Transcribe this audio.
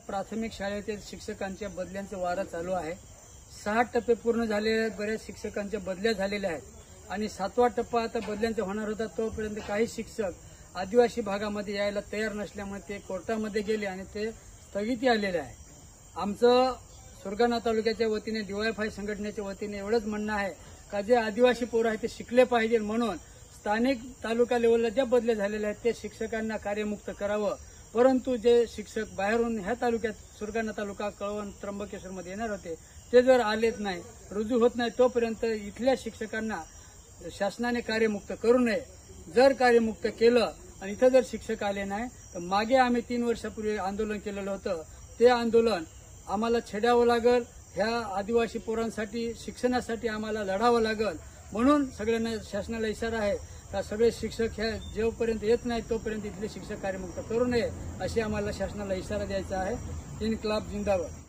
प्राथमिक शाळेतील शिक्षकांच्या बदल्यांचं वारं चालू आहे. 6 टप्पे पूर्ण झालेले आहेत. बऱ्याच शिक्षकांच्या बदल्या झालेल्या आहेत आणि 7वा टप्पा आता बदल्यांचा होणार होता. तोपर्यंत काही शिक्षक आदिवासी भागामध्ये यायला तयार नसल्यामुळे ते कोर्टामध्ये गेले आणि ते स्थगिती आलेले आहे. आमचं सुरगाणा तालुक्याच्या वतीने DYFI संघटनेच्या वतीने एवढंच म्हणणं आहे का जे आदिवासी पोरं आहेत ते शिकले पाहिजे म्हणून स्थानिक तालुका लेवलला ज्या बदल्या झालेल्या आहेत ते शिक्षकांना कार्यमुक्त करावं. परंतु जे शिक्षक बाहेरून ह्या तालुक्यात सुरगाणा तालुका, कळवण, त्र्यंबकेश्वरमध्ये येणार होते ते जर आलेच नाही, रुजू होत नाही, तोपर्यंत इथल्या शिक्षकांना शासनाने कार्यमुक्त करू नये. जर कार्यमुक्त केलं आणि इथं जर शिक्षक आले नाही तर मागे आम्ही 3 वर्षापूर्वी आंदोलन केलेलं होतं ते आंदोलन आम्हाला छेडावं लागेल. ह्या आदिवासी पोरांसाठी शिक्षणासाठी आम्हाला लढावं लागेल. म्हणून सगळ्यांना शासनाला इशारा आहे का सगळे शिक्षक ह्या जेवपर्यंत येत नाही तोपर्यंत इथले शिक्षक कार्यमुक्त करू नये अशी आम्हाला शासनाला इशारा द्यायचा आहे. इन्क्लाब जिंदाबाद.